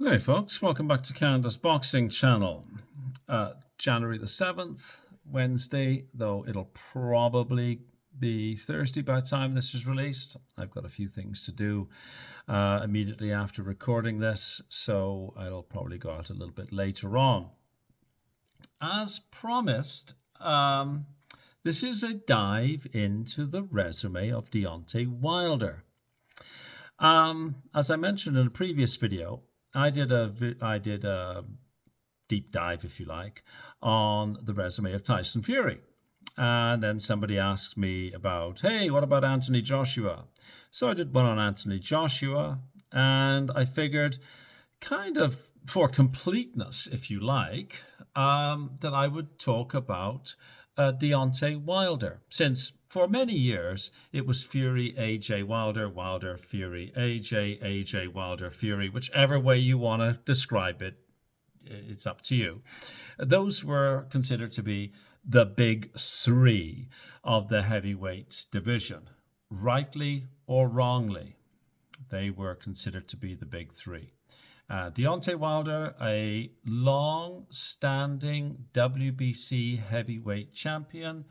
Hey folks, welcome back to Canada's Boxing Channel. January the 7th, Wednesday, though it'll probably be Thursday by the time this is released. I've got a few things to do immediately after recording this, so I'll probably go out a little bit later on. As promised, this is a dive into the resume of Deontay Wilder. As I mentioned in a previous video, I did a deep dive, if you like, on the resume of Tyson Fury. And then somebody asked me about, hey, what about Anthony Joshua? So I did one on Anthony Joshua, and I figured, kind of for completeness, if you like, that I would talk about Deontay Wilder, since for many years it was Fury, AJ, Wilder, Wilder, Fury, AJ, AJ, Wilder, Fury, whichever way you want to describe it, it's up to you. Those were considered to be the big three of the heavyweight division. Rightly or wrongly, they were considered to be the big three. Deontay Wilder, a long-standing WBC heavyweight champion,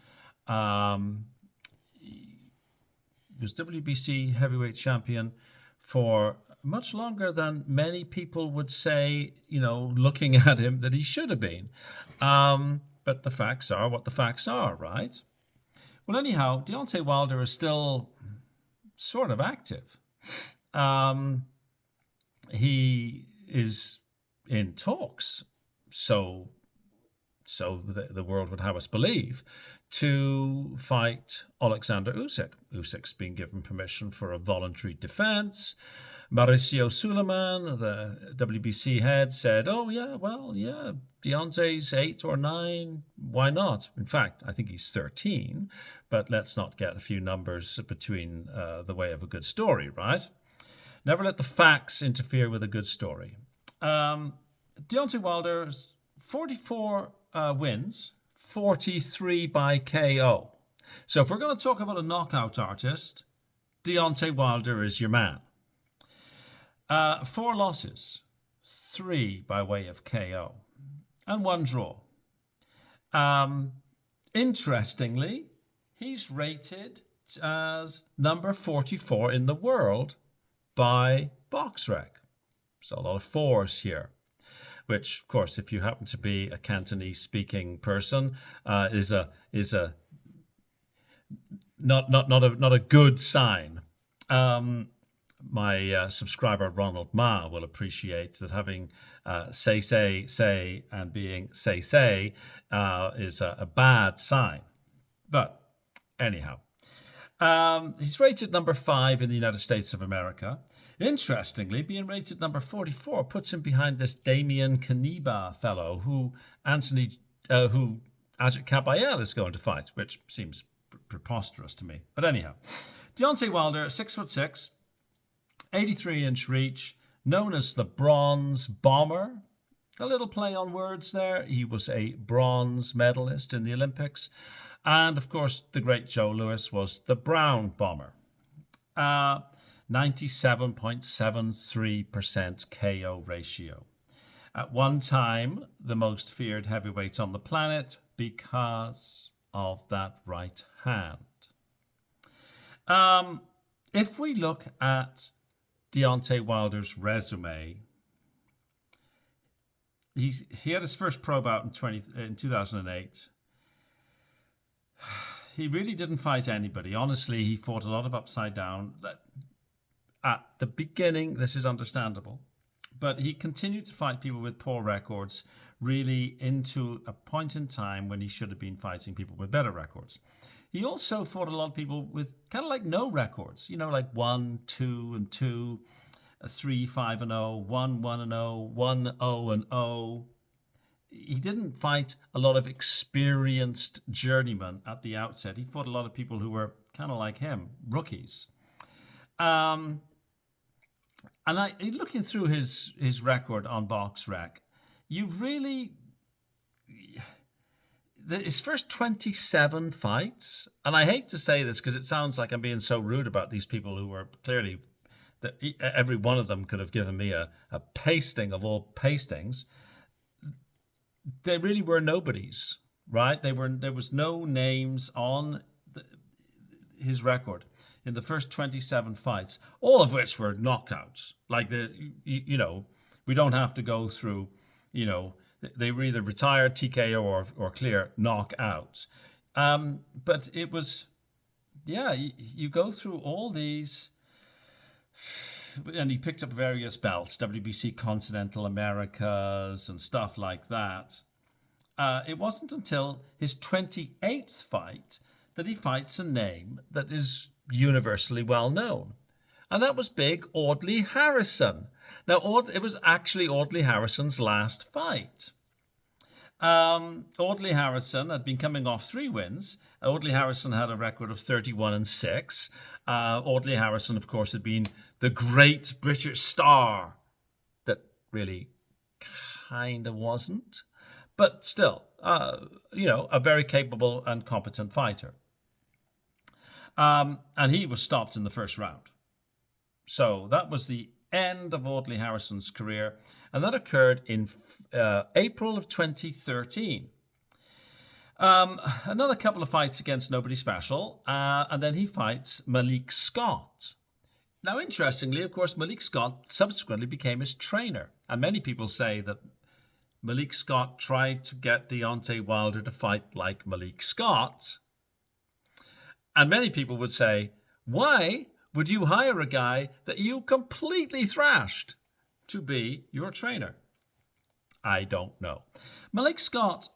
was WBC heavyweight champion for much longer than many people would say, looking at him, that he should have been. But the facts are what the facts are, right? Well, anyhow, Deontay Wilder is still sort of active. He is in talks, so the world would have us believe, to fight Alexander Usyk. Usyk's been given permission for a voluntary defense. Mauricio Suleiman, the WBC head, said, Deontay's 8 or 9, why not? In fact, I think he's 13, but let's not get a few numbers between the way of a good story, right? Never let the facts interfere with a good story. Deontay Wilder's 44 wins, 43 by KO. So if we're going to talk about a knockout artist, Deontay Wilder is your man. 4 losses, 3 by way of KO, and 1 draw. Interestingly, he's rated as number 44 in the world by BoxRec. So a lot of 4s here, which, of course, if you happen to be a Cantonese-speaking person, is not a good sign. My subscriber Ronald Ma will appreciate that having say, and being say is a bad sign. But anyhow, he's rated number 5 in the United States of America. Interestingly, being rated number 44 puts him behind this Damian Kaniba fellow who Ajit Kabayel is going to fight, which seems preposterous to me. But anyhow, Deontay Wilder, 6'6", 83-inch reach, known as the Bronze Bomber. A little play on words there. He was a bronze medalist in the Olympics. And, of course, the great Joe Louis was the Brown Bomber. 97.73% KO ratio. At one time, the most feared heavyweight on the planet because of that right hand. If we look at Deontay Wilder's resume, he had his first pro bout in 2008. He really didn't fight anybody. Honestly, he fought a lot of upside down. At the beginning, this is understandable. But he continued to fight people with poor records, really into a point in time when he should have been fighting people with better records. He also fought a lot of people with kind of like no records, like 1, 2, and 2, 3, 5, and 0, 1, 1, and 0, 1, 0, and 0. He didn't fight a lot of experienced journeymen at the outset. He fought a lot of people who were kind of like him, rookies. And looking through his record on BoxRec, you've really... his first 27 fights, and I hate to say this because it sounds like I'm being so rude about these people who were clearly every one of them could have given me a pasting of all pastings. They really were nobodies, right? There was no names on his record in the first 27 fights, all of which were knockouts. Like we don't have to go through, they were either retired, TKO, or clear knockouts. But it was, you go through all these, and he picked up various belts, WBC Continental Americas and stuff like that. It wasn't until his 28th fight that he fights a name that is universally well known. And that was big Audley Harrison. Now, it was actually Audley Harrison's last fight. Audley Harrison had been coming off 3 wins. Audley Harrison had a record of 31-6. Audley Harrison, of course, had been the great British star that really kind of wasn't. But still, a very capable and competent fighter. And he was stopped in the first round. So that was the end of Audley Harrison's career. And that occurred in April of 2013. Another couple of fights against nobody special. And then he fights Malik Scott. Now, interestingly, of course, Malik Scott subsequently became his trainer. And many people say that Malik Scott tried to get Deontay Wilder to fight like Malik Scott. And many people would say, why would you hire a guy that you completely thrashed to be your trainer? I don't know. Malik Scott,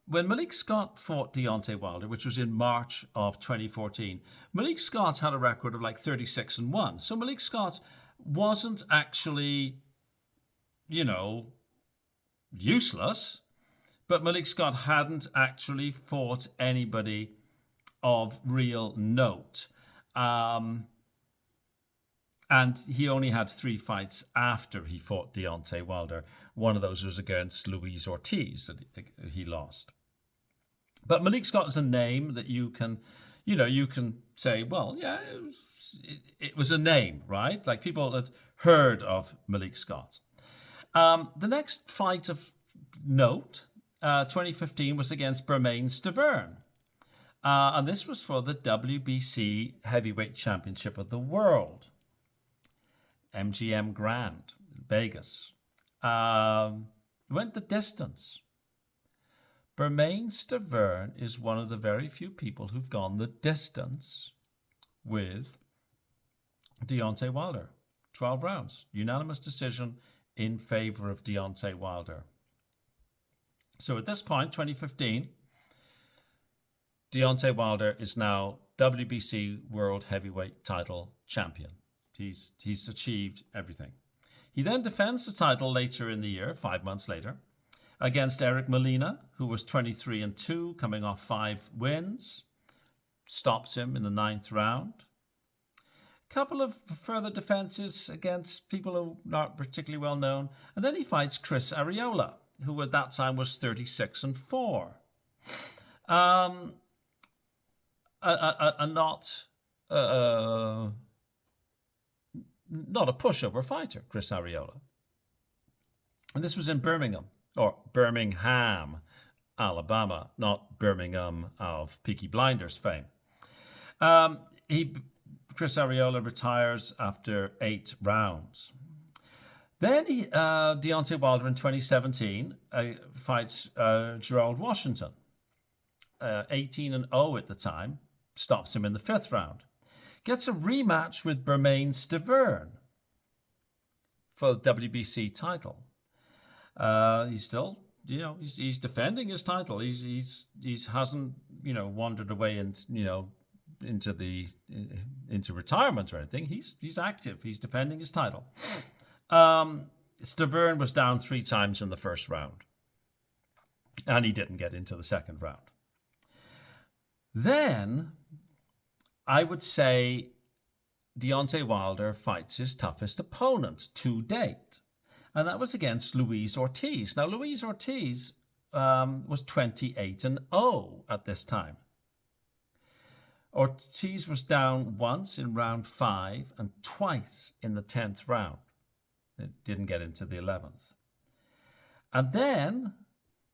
when Malik Scott fought Deontay Wilder, which was in March of 2014, Malik Scott had a record of like 36-1. So Malik Scott wasn't actually, useless, but Malik Scott hadn't actually fought anybody of real note. And he only had 3 fights after he fought Deontay Wilder. One of those was against Luis Ortiz that he lost. But Malik Scott is a name that you can say, well, yeah, it was a name, right? Like people had heard of Malik Scott. The next fight of note, 2015, was against Bermane Stiverne. And this was for the WBC Heavyweight Championship of the World. MGM Grand, Vegas. Went the distance. Bermane Stiverne is one of the very few people who've gone the distance with Deontay Wilder. 12 rounds. Unanimous decision in favor of Deontay Wilder. So at this point, 2015, Deontay Wilder is now WBC World Heavyweight Title Champion. He's achieved everything. He then defends the title later in the year, 5 months later, against Eric Molina, who was 23-2, coming off 5 wins. Stops him in the 9th round. Couple of further defenses against people who are not particularly well known. And then he fights Chris Arreola, who at that time was 36-4. Not a pushover fighter, Chris Arreola. And this was in Birmingham, Alabama, not Birmingham of Peaky Blinders fame. Chris Arreola retires after 8 rounds. Then Deontay Wilder in 2017 fights Gerald Washington, 18-0 at the time, stops him in the 5th round. Gets a rematch with Bermane Stiverne for the WBC title. He's still, he's defending his title. He hasn't, wandered away and, into retirement or anything. He's active. He's defending his title. Stiverne was down 3 times in the 1st round, and he didn't get into the 2nd round. Then I would say Deontay Wilder fights his toughest opponent to date, and that was against Luis Ortiz. Now, Luis Ortiz was 28-0 at this time. Ortiz was down once in round 5 and twice in the 10th round. It didn't get into the 11th. And then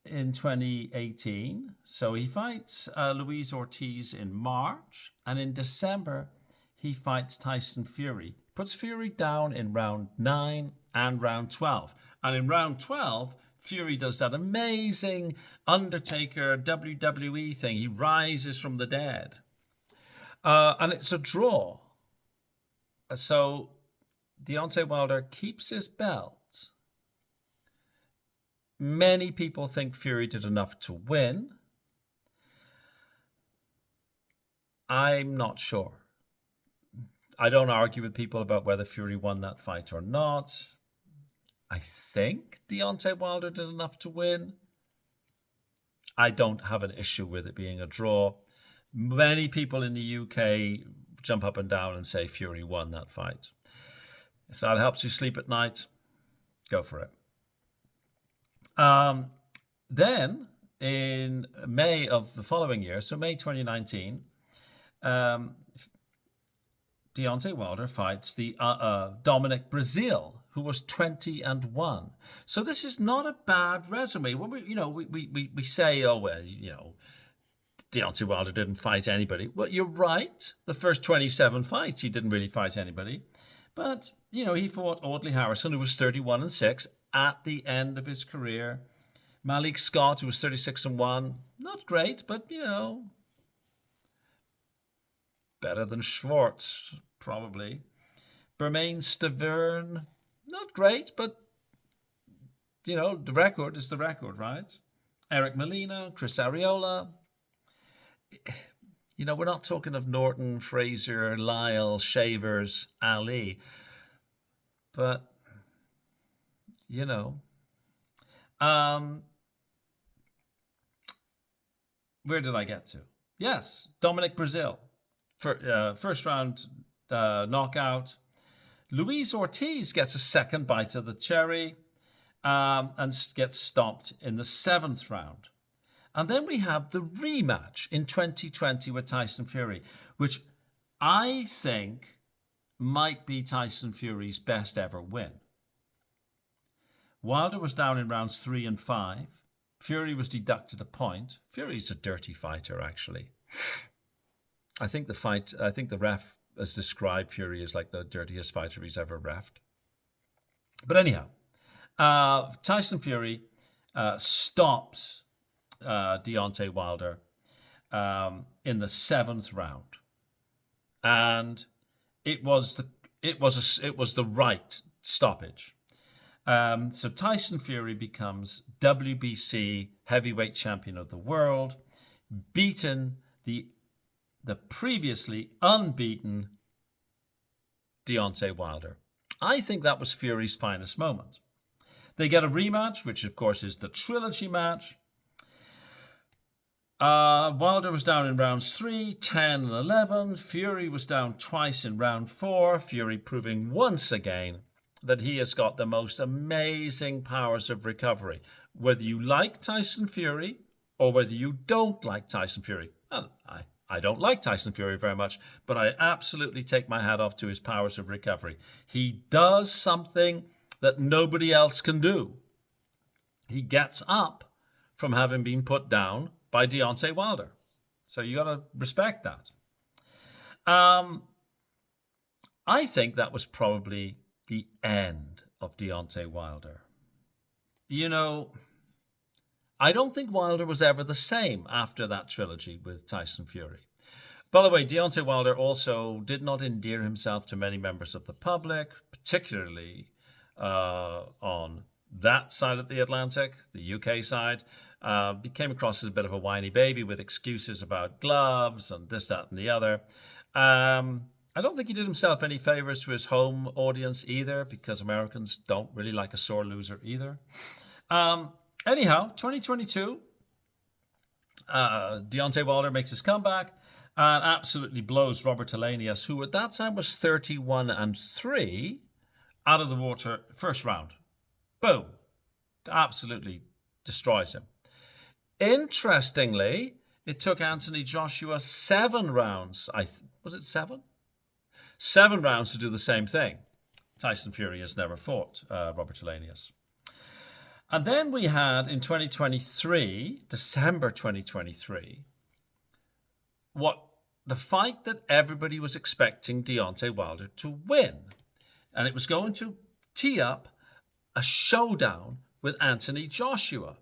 in 2018, so he fights Luis Ortiz in March, and in December he fights Tyson Fury. Puts Fury down in round 9 and round 12. And in round 12, Fury does that amazing Undertaker WWE thing. He rises from the dead. And it's a draw. So Deontay Wilder keeps his belt. Many people think Fury did enough to win. I'm not sure. I don't argue with people about whether Fury won that fight or not. I think Deontay Wilder did enough to win. I don't have an issue with it being a draw. Many people in the UK jump up and down and say Fury won that fight. If that helps you sleep at night, go for it. Then in May of the following year, so May 2019, Deontay Wilder fights the Dominic Breazeale, who was 20-1. So this is not a bad resume. When we say, oh well, Deontay Wilder didn't fight anybody. Well, you're right. The first 27 fights, he didn't really fight anybody. But, he fought Audley Harrison, who was 31-6 at the end of his career. Malik Scott, who was 36-1. Not great, but, better than Schwartz, probably. Bermain Stavern, not great, but, the record is the record, right? Eric Molina, Chris Arreola. We're not talking of Norton, Frazier, Lyle, Shavers, Ali. But, where did I get to? Yes, Dominic Breazeale. First round knockout. Luis Ortiz gets a second bite of the cherry and gets stopped in the 7th round. And then we have the rematch in 2020 with Tyson Fury, which I think might be Tyson Fury's best ever win. Wilder was down in rounds 3 and 5. Fury was deducted a point. Fury's a dirty fighter, actually. I think the ref has described Fury as like the dirtiest fighter he's ever reffed. But anyhow, Tyson Fury stops Deontay Wilder in the 7th round, and it was the right stoppage. So Tyson Fury becomes WBC heavyweight champion of the world, beaten the previously unbeaten Deontay Wilder. I think that was Fury's finest moment. They get a rematch, which of course is the trilogy match. Wilder was down in rounds 3, 10, and 11. Fury was down twice in round 4. Fury proving once again that he has got the most amazing powers of recovery. Whether you like Tyson Fury or whether you don't like Tyson Fury. I don't like Tyson Fury very much, but I absolutely take my hat off to his powers of recovery. He does something that nobody else can do. He gets up from having been put down by Deontay Wilder. So you got to respect that. I think that was probably the end of Deontay Wilder. I don't think Wilder was ever the same after that trilogy with Tyson Fury. By the way, Deontay Wilder also did not endear himself to many members of the public, particularly on that side of the Atlantic, the UK side. He came across as a bit of a whiny baby with excuses about gloves and this, that, and the other. I don't think he did himself any favors to his home audience either, because Americans don't really like a sore loser either. Anyhow, 2022, Deontay Wilder makes his comeback and absolutely blows Robert Helenius, who at that time was 31-3, out of the water first round. Boom. Absolutely destroys him. Interestingly, It took Anthony Joshua 7 rounds. Was it 7? 7 rounds to do the same thing. Tyson Fury has never fought Robert Helenius. And then we had in 2023, December 2023, the fight that everybody was expecting Deontay Wilder to win. And it was going to tee up a showdown with Anthony Joshua.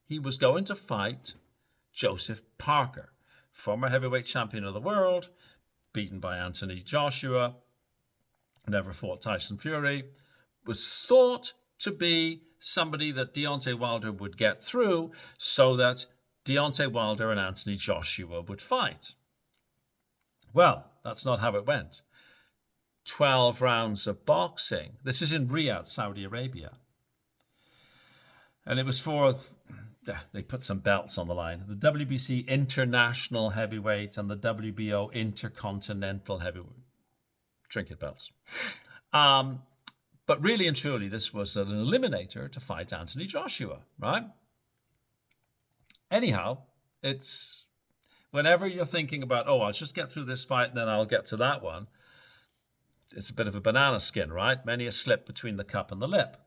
He was going to fight Joseph Parker, former heavyweight champion of the world, beaten by Anthony Joshua, never fought Tyson Fury, was thought to be somebody that Deontay Wilder would get through so that Deontay Wilder and Anthony Joshua would fight. Well, that's not how it went. 12 rounds of boxing. This is in Riyadh, Saudi Arabia. And it was for, they put some belts on the line, the WBC International Heavyweight and the WBO Intercontinental Heavyweight. Trinket belts. But really and truly, this was an eliminator to fight Anthony Joshua, right? Anyhow, it's whenever you're thinking about, I'll just get through this fight and then I'll get to that one, it's a bit of a banana skin, right? Many a slip between the cup and the lip.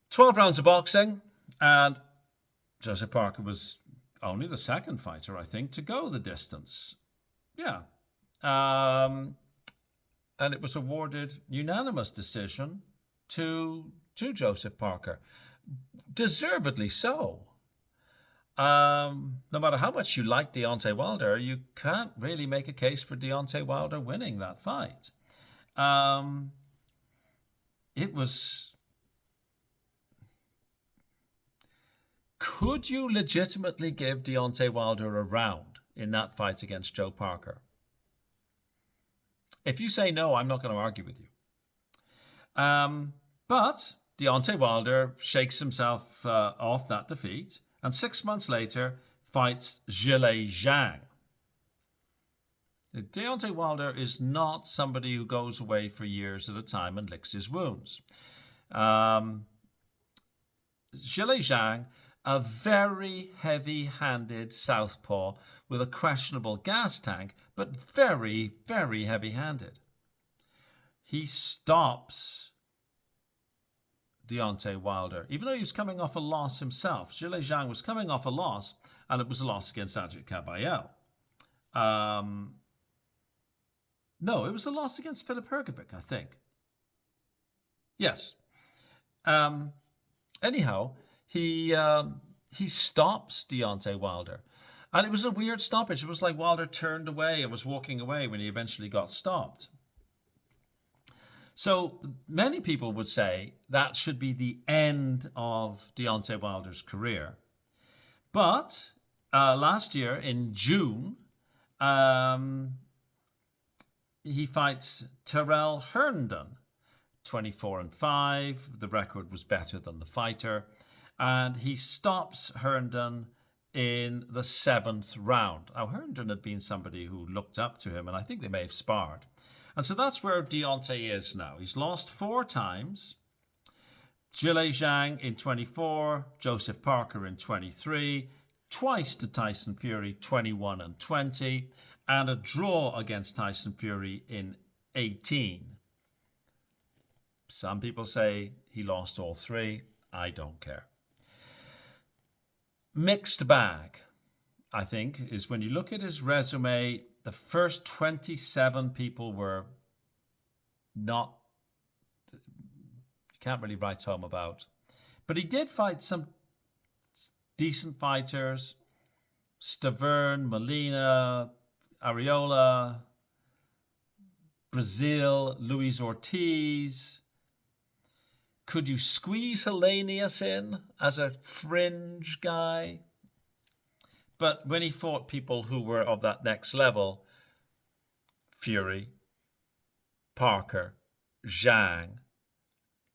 12 rounds of boxing, and Joseph Parker was only the second fighter, I think, to go the distance. Yeah. And it was awarded unanimous decision to Joseph Parker. Deservedly so. No matter how much you like Deontay Wilder, you can't really make a case for Deontay Wilder winning that fight. It was... Could you legitimately give Deontay Wilder a round in that fight against Joe Parker? If you say no, I'm not going to argue with you. But Deontay Wilder shakes himself off that defeat, and 6 months later fights Zhilei Zhang. Deontay Wilder is not somebody who goes away for years at a time and licks his wounds. Zhilei Zhang, a very heavy-handed southpaw with a questionable gas tank, but very, very heavy-handed. He stops Deontay Wilder, even though he was coming off a loss himself. Zhilei Zhang was coming off a loss, and it was a loss against Adrian Caballel. No, it was a loss against Filip Hrgovic, I think. Yes. Anyhow, he stops Deontay Wilder. And it was a weird stoppage. It was like Wilder turned away and was walking away when he eventually got stopped. So many people would say that should be the end of Deontay Wilder's career. But last year in June, he fights Terrell Herndon, 24-5. The record was better than the fighter. And he stops Herndon in the 7th round. Now, Herndon had been somebody who looked up to him, and I think they may have sparred. And so that's where Deontay is now. He's lost 4 times. Zhilei Zhang in 24, Joseph Parker in 23, twice to Tyson Fury, 21 and 20, and a draw against Tyson Fury in 18. Some people say he lost all 3. I don't care. Mixed bag, I think, is when you look at his resume, the first 27 people were not, you can't really write home about. But he did fight some decent fighters, Stavern, Molina, Areola, Brazil, Luis Ortiz. Could you squeeze Helenius in as a fringe guy? But when he fought people who were of that next level, Fury, Parker, Zhang,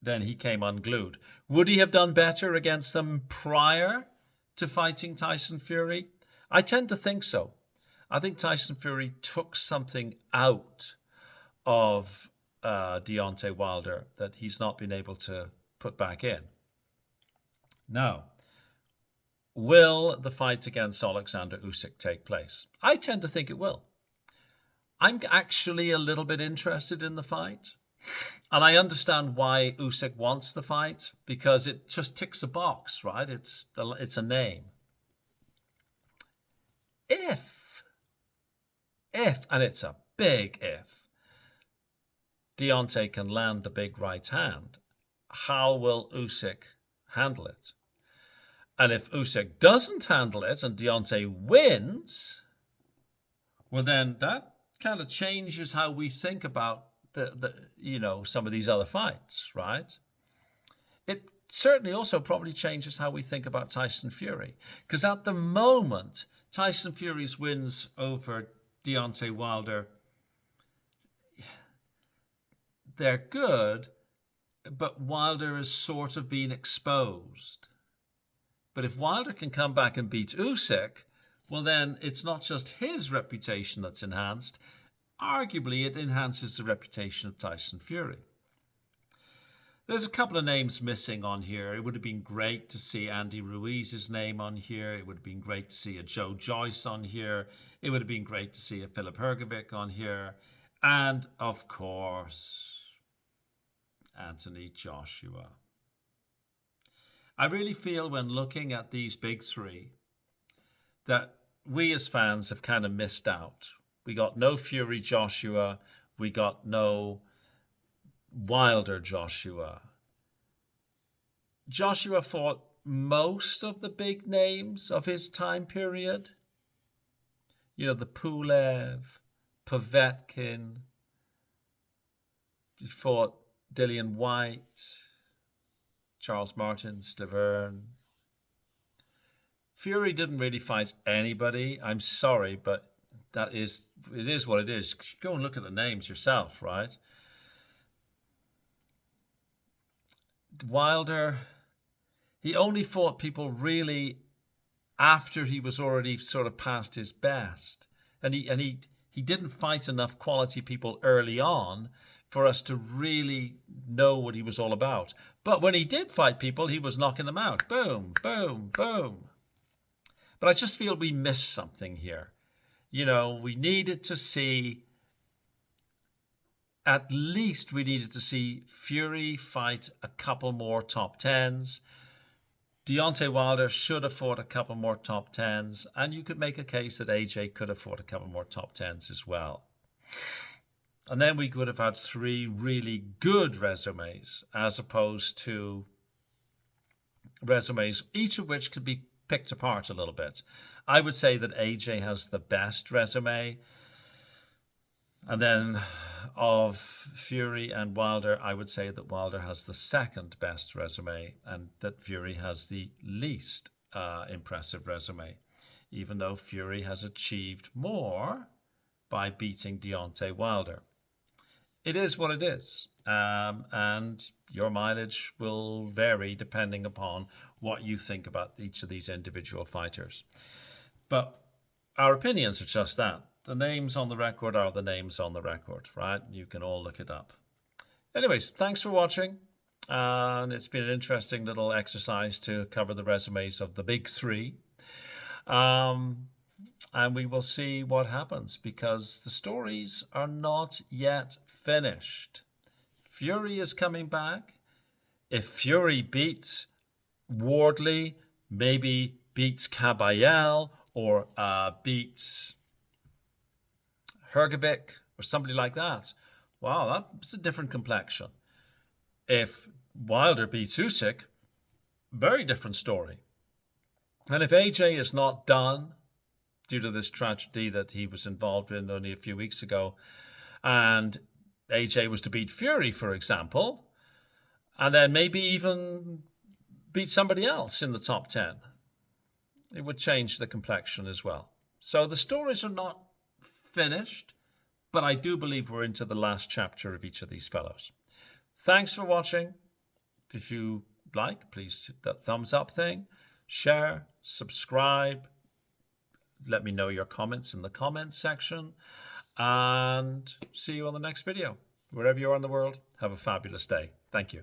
then he came unglued. Would he have done better against them prior to fighting Tyson Fury? I tend to think so. I think Tyson Fury took something out of Deontay Wilder that he's not been able to put back in. Now, will the fight against Alexander Usyk take place? I tend to think it will. I'm actually a little bit interested in the fight. And I understand why Usyk wants the fight, because it just ticks a box, right? It's a name. If, and it's a big if, Deontay can land the big right hand, how will Usyk handle it? And if Usyk doesn't handle it and Deontay wins, well, then that kind of changes how we think about some of these other fights, right? It certainly also probably changes how we think about Tyson Fury, because at the moment, Tyson Fury's wins over Deontay Wilder, they're good, but Wilder is sort of being exposed. But if Wilder can come back and beat Usyk, well, then it's not just his reputation that's enhanced. Arguably, it enhances the reputation of Tyson Fury. There's a couple of names missing on here. It would have been great to see Andy Ruiz's name on here. It would have been great to see a Joe Joyce on here. It would have been great to see a Filip Hrgovic on here. And, of course, Anthony Joshua. I really feel when looking at these big three that we as fans have kind of missed out. We got no Fury Joshua. We got no Wilder Joshua. Joshua fought most of the big names of his time period. You know, the Pulev, Povetkin. He fought Dillian White, Charles Martin, Stavern. Fury didn't really fight anybody. I'm sorry, but it is what it is. Go and look at the names yourself, right? Wilder, he only fought people really after he was already sort of past his best. And he didn't fight enough quality people early on for us to really know what he was all about. But when he did fight people, he was knocking them out. Boom, boom, boom. But I just feel we missed something here. You know, we needed to see, at least we needed to see Fury fight a couple more top 10s. Deontay Wilder should have fought a couple more top 10s. And you could make a case that AJ could have fought a couple more top 10s as well. And then we could have had three really good resumes, as opposed to resumes, each of which could be picked apart a little bit. I would say that AJ has the best resume. And then of Fury and Wilder, I would say that Wilder has the second best resume and that Fury has the least impressive resume, even though Fury has achieved more by beating Deontay Wilder. It is what it is. And your mileage will vary depending upon what you think about each of these individual fighters. But our opinions are just that. The names on the record are the names on the record, right? You can all look it up. Anyways, thanks for watching. And it's been an interesting little exercise to cover the resumes of the big three. And we will see what happens, because the stories are not yet finished. Fury is coming back. If Fury beats Wardley, maybe beats Kabayel, or beats Hrgovic, or somebody like that, wow, that's a different complexion. If Wilder beats Usyk, very different story. And if AJ is not done due to this tragedy that he was involved in only a few weeks ago, and AJ was to beat Fury, for example, and then maybe even beat somebody else in the top 10, it would change the complexion as well. So the stories are not finished, but I do believe we're into the last chapter of each of these fellows. Thanks for watching. If you like, please hit that thumbs up thing, share, subscribe. Let me know your comments in the comments section, and see you on the next video. Wherever you are in the world, have a fabulous day. Thank you.